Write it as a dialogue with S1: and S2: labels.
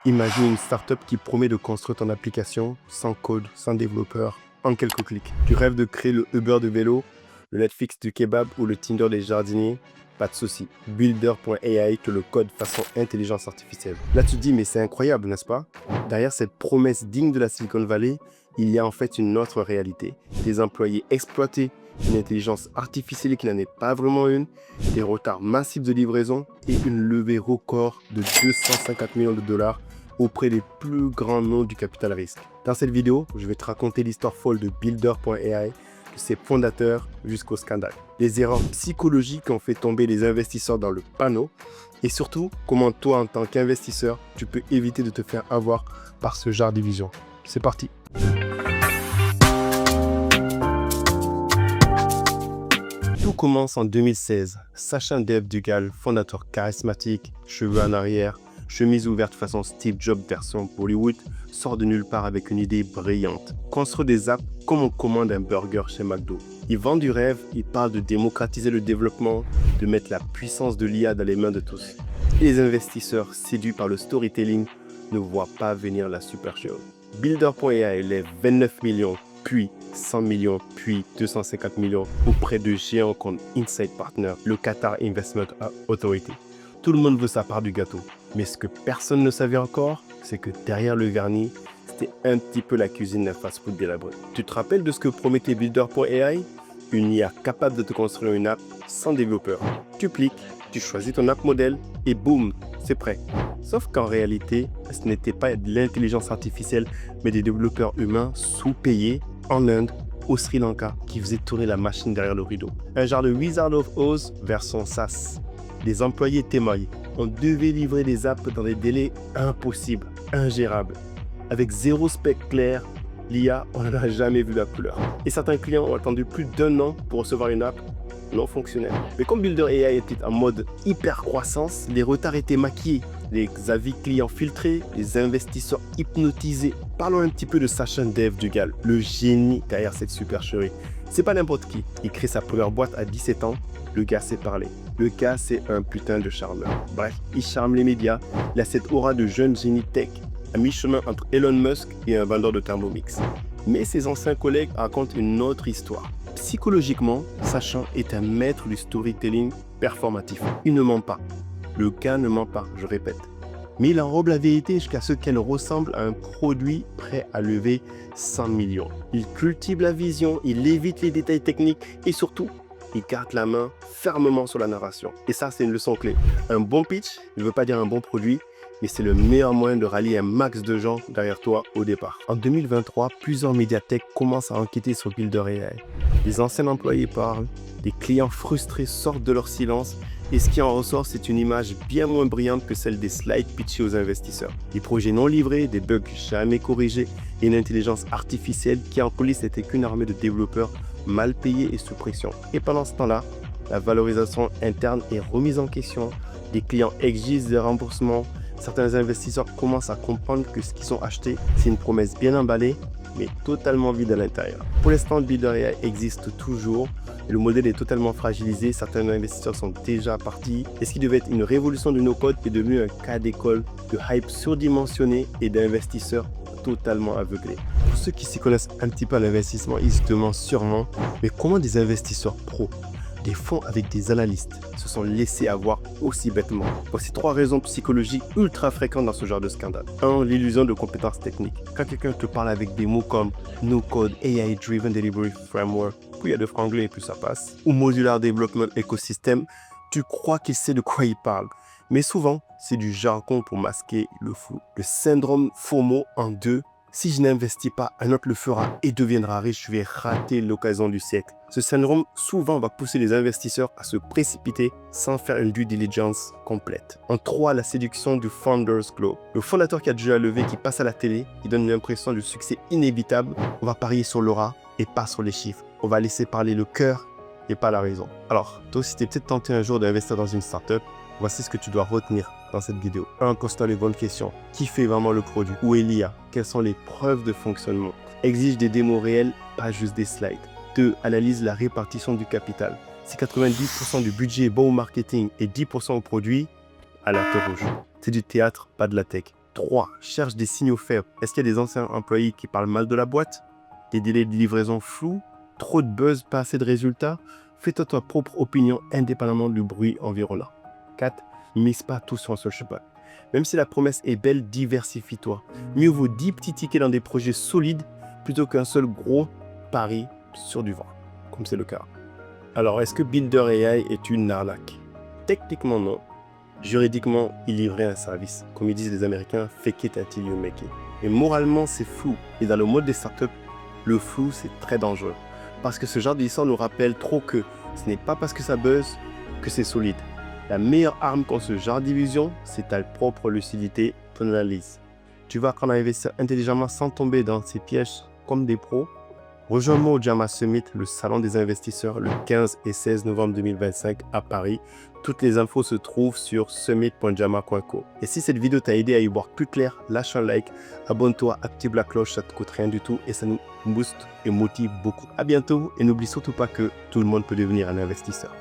S1: Imagine une startup qui promet de construire ton application sans code, sans développeur, en quelques clics. Tu rêves de créer le Uber de vélo, le Netflix du kebab ou le Tinder des jardiniers? Pas de souci. Builder.ai te le code façon intelligence artificielle. Là, tu te dis, mais c'est incroyable, n'est-ce pas? Derrière cette promesse digne de la Silicon Valley, il y a en fait une autre réalité. Des employés exploités, une intelligence artificielle qui n'en est pas vraiment une, des retards massifs de livraison et une levée record de 250 millions de dollars auprès des plus grands noms du capital risque. Dans cette vidéo, je vais te raconter l'histoire folle de Builder.ai, de ses fondateurs jusqu'au scandale. Les erreurs psychologiques qui ont fait tomber les investisseurs dans le panneau et surtout, comment toi, en tant qu'investisseur, tu peux éviter de te faire avoir par ce genre d'illusion. C'est parti! Tout commence en 2016. Sachin Dev Dugal, fondateur charismatique, cheveux en arrière, chemise ouverte façon Steve Jobs version Bollywood, sort de nulle part avec une idée brillante. Construire des apps comme on commande un burger chez McDo. Il vend du rêve, il parle de démocratiser le développement, de mettre la puissance de l'IA dans les mains de tous. Et les investisseurs, séduits par le storytelling, ne voient pas venir la supercherie. Builder.ai lève 29 millions, puis 100 millions, puis 250 millions auprès de géants comme Insight Partners, le Qatar Investment Authority. Tout le monde veut sa part du gâteau. Mais ce que personne ne savait encore, c'est que derrière le vernis, c'était un petit peu la cuisine d'un fast-food délabré. Tu te rappelles de ce que promettait Builder.ai? Une IA capable de te construire une app sans développeur. Tu cliques, tu choisis ton app modèle et boum, c'est prêt. Sauf qu'en réalité, ce n'était pas de l'intelligence artificielle, mais des développeurs humains sous-payés en Inde, au Sri Lanka, qui faisaient tourner la machine derrière le rideau. Un genre de Wizard of Oz version SaaS. Les employés témoignent. On devait livrer des apps dans des délais impossibles, ingérables. Avec zéro spec clair, l'IA, on n'en a jamais vu la couleur. Et certains clients ont attendu plus d'1 an pour recevoir une app non fonctionnelle. Mais comme Builder.ai était en mode hyper croissance, les retards étaient maquillés, les avis clients filtrés, les investisseurs hypnotisés. Parlons un petit peu de Sachin Dev Dugal, le génie derrière cette supercherie. C'est pas n'importe qui. Il crée sa première boîte à 17 ans. Le gars sait parler. Le gars, c'est un putain de charmeur. Bref, il charme les médias. Il a cette aura de jeune génie tech, à mi-chemin entre Elon Musk et un vendeur de Thermomix. Mais ses anciens collègues racontent une autre histoire. Psychologiquement, Sachin est un maître du storytelling performatif. Il ne ment pas. Le gars ne ment pas, je répète. Mais il enrobe la vérité jusqu'à ce qu'elle ressemble à un produit prêt à lever 100 millions. Il cultive la vision, il évite les détails techniques et surtout, il garde la main fermement sur la narration. Et ça, c'est une leçon clé. Un bon pitch ne veut pas dire un bon produit, mais c'est le meilleur moyen de rallier un max de gens derrière toi au départ. En 2023, plusieurs médiathèques commencent à enquêter sur Builder.ai. Les anciens employés parlent, les clients frustrés sortent de leur silence, et ce qui en ressort, c'est une image bien moins brillante que celle des slides pitchés aux investisseurs. Des projets non livrés, des bugs jamais corrigés, et une intelligence artificielle qui en coulisses n'était qu'une armée de développeurs mal payés et sous pression. Et pendant ce temps-là, la valorisation interne est remise en question, les clients exigent des remboursements, certains investisseurs commencent à comprendre que ce qu'ils ont acheté, c'est une promesse bien emballée, mais totalement vide à l'intérieur. Pour l'instant, Builder.ai existe toujours, et le modèle est totalement fragilisé, certains investisseurs sont déjà partis, et ce qui devait être une révolution du no-code est devenu un cas d'école de hype surdimensionné et d'investisseurs totalement aveuglés. Pour ceux qui s'y connaissent un petit peu à l'investissement, ils se demandent sûrement, mais comment des investisseurs pros, des fonds avec des analystes se sont laissés avoir aussi bêtement? Voici 3 raisons psychologiques ultra fréquentes dans ce genre de scandale. 1. L'illusion de compétences techniques. Quand quelqu'un te parle avec des mots comme No Code, AI Driven Delivery Framework, plus il y a de franglais et plus ça passe, ou Modular Development Ecosystem, tu crois qu'il sait de quoi il parle. Mais souvent, c'est du jargon pour masquer le flou. Le syndrome FOMO en 2. Si je n'investis pas, un autre le fera et deviendra riche, je vais rater l'occasion du siècle. Ce syndrome, souvent, va pousser les investisseurs à se précipiter sans faire une due diligence complète. En 3, la séduction du Founders Glow. Le fondateur qui a déjà levé, qui passe à la télé, il donne l'impression du succès inévitable. On va parier sur l'aura et pas sur les chiffres. On va laisser parler le cœur et pas la raison. Alors, toi aussi, t'es peut-être tenté un jour d'investir dans une startup. Voici ce que tu dois retenir dans cette vidéo. 1. Constate les bonnes questions. Qui fait vraiment le produit? Où est l'IA? Quelles sont les preuves de fonctionnement? Exige des démos réelles, pas juste des slides. 2. Analyse la répartition du capital. Si 90% du budget est bon au marketing et 10% au produit, alerte rouge. C'est du théâtre, pas de la tech. 3. Cherche des signaux faibles. Est-ce qu'il y a des anciens employés qui parlent mal de la boîte? Des délais de livraison flous? Trop de buzz, pas assez de résultats? Fais-toi ta propre opinion indépendamment du bruit environnant. 4. Mise pas tout sur un seul cheval. Même si la promesse est belle, diversifie-toi. Mieux vaut 10 petits tickets dans des projets solides plutôt qu'un seul gros pari sur du vent, comme c'est le cas. Alors, est-ce que Builder AI est une arnaque? Techniquement, non. Juridiquement, il livrait un service. Comme ils disent les Américains, fake it until you make it. Et moralement, c'est flou. Et dans le monde des startups, le flou, c'est très dangereux. Parce que ce genre d'histoire nous rappelle trop que ce n'est pas parce que ça buzz que c'est solide. La meilleure arme contre ce genre d'illusion, c'est ta propre lucidité, ton analyse. Tu vas apprendre à investir intelligemment sans tomber dans ces pièges comme des pros. Rejoins-moi au Jama Summit, le salon des investisseurs, le 15 et 16 novembre 2025 à Paris. Toutes les infos se trouvent sur summit.jama.co. Et si cette vidéo t'a aidé à y voir plus clair, lâche un like, abonne-toi, active la cloche, ça ne te coûte rien du tout et ça nous booste et motive beaucoup. À bientôt et n'oublie surtout pas que tout le monde peut devenir un investisseur.